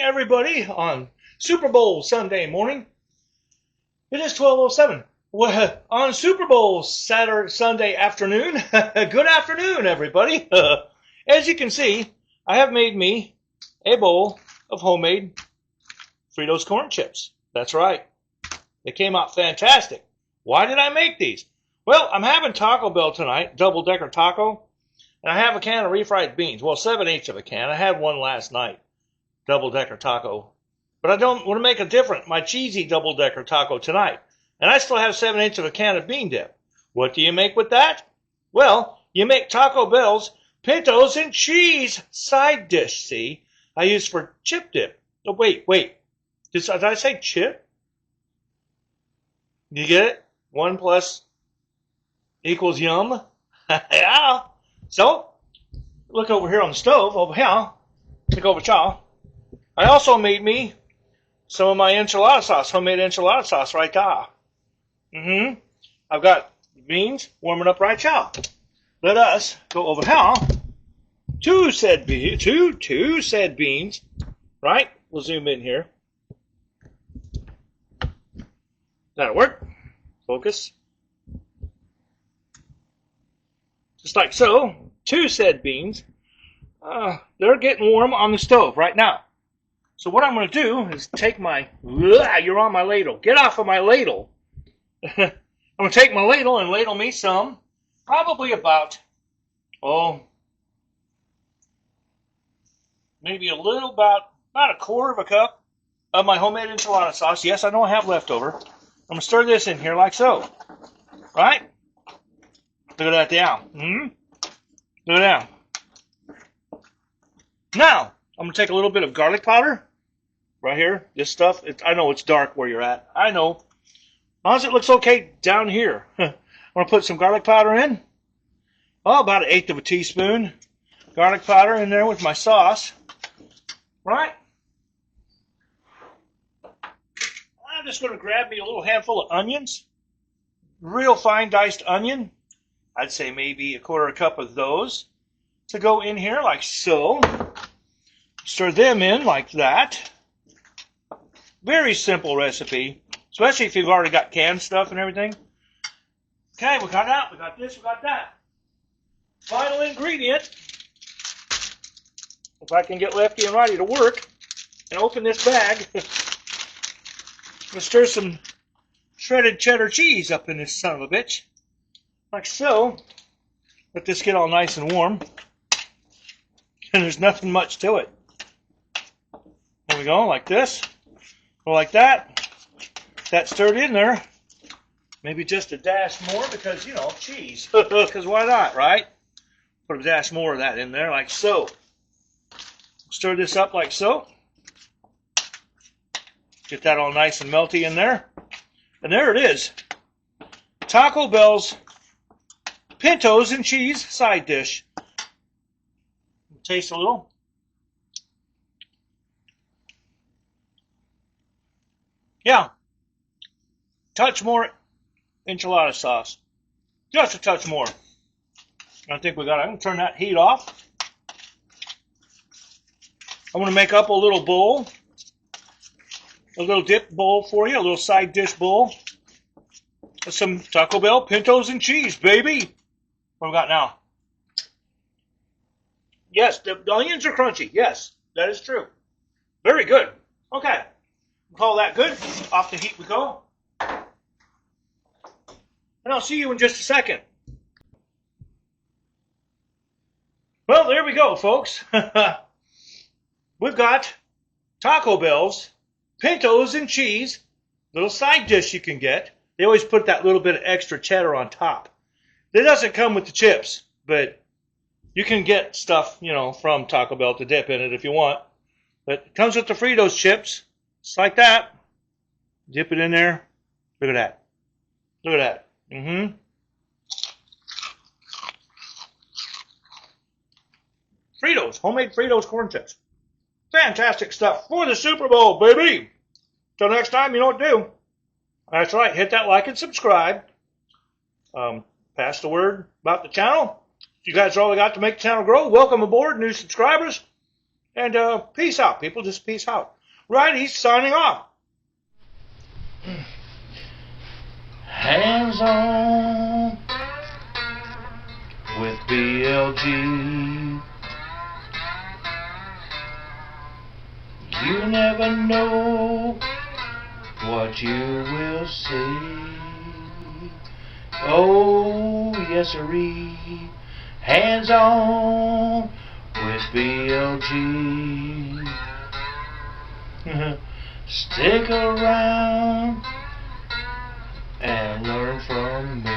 everybody, on Super Bowl Sunday morning. It is 12:07. Well, on Super Bowl Sunday afternoon. Good afternoon, everybody. As you can see, I have made me a bowl of homemade Fritos corn chips. That's right. They came out fantastic. Why did I make these? Well, I'm having Taco Bell tonight, double-decker taco, and I have a can of refried beans. Well, 7/8 of a can. I had one last night, double-decker taco. But I don't want to make my cheesy double-decker taco tonight. And I still have 7/8 of a can of bean dip. What do you make with that? Well, you make Taco Bell's Pintos and cheese side dish, see? I used for chip dip. Oh, wait. Did I say chip? You get it? 1 plus equals yum. Yeah. So, look over here on the stove, over here. Look over here. I also made me some of my enchilada sauce, homemade enchilada sauce right there. I've got beans warming up right here. Let us go over here. Two said beans, right? We'll zoom in here. That'll work. Focus. Just like so. 2 said beans. They're getting warm on the stove right now. So what I'm going to do is take my... You're on my ladle. Get off of my ladle. I'm going to take my ladle and ladle me some. Probably about... maybe a little about a quarter of a cup of my homemade enchilada sauce. Yes, I know I have leftover. I'm going to stir this in here like so. Right? Look at that down. Look at that. Now, I'm going to take a little bit of garlic powder. Right here. This stuff. I know it's dark where you're at. I know. As long as it looks okay down here. I'm going to put some garlic powder in. About 1/8 of a teaspoon. Garlic powder in there with my sauce. Right? I'm just going to grab me a little handful of onions. Real fine diced onion. I'd say maybe a quarter cup of those to go in here like so. Stir them in like that. Very simple recipe, especially if you've already got canned stuff and everything. Okay, we got that, we got this, we got that. Final ingredient. If I can get Lefty and Righty to work and open this bag, I'm going to stir some shredded cheddar cheese up in this son of a bitch. Like so. Let this get all nice and warm. And there's nothing much to it. There we go, like this. Go like that. That stirred in there. Maybe just a dash more because, cheese. Because why not, right? Put a dash more of that in there like so. Stir this up like so. Get that all nice and melty in there. And there it is. Taco Bell's Pintos and cheese side dish. Taste a little. Yeah. Touch more enchilada sauce. Just a touch more. I think we got it. I'm going to turn that heat off. I'm going to make up a little bowl. A little dip bowl for you. A little side dish bowl. With some Taco Bell Pintos and cheese, baby. What we got now? Yes, the onions are crunchy. Yes, that is true. Very good. Okay. We'll call that good. Off the heat we go. And I'll see you in just a second. Well, there we go, folks. We've got Taco Bell's Pintos and cheese. Little side dish you can get. They always put that little bit of extra cheddar on top. It doesn't come with the chips, but you can get stuff, from Taco Bell to dip in it if you want. But it comes with the Fritos chips. Just like that. Dip it in there. Look at that. Look at that. Fritos. Homemade Fritos corn chips. Fantastic stuff for the Super Bowl, baby. Till next time, you know what to do. That's right. Hit that like and subscribe. Pass the word about the channel. You guys are all we got to make the channel grow. Welcome aboard, new subscribers. And peace out, people. Just peace out. Right, he's signing off. Hands on with BLG. You never know what you will see. Oh, yes sirree. Hands on with BLG. Stick around and learn from me.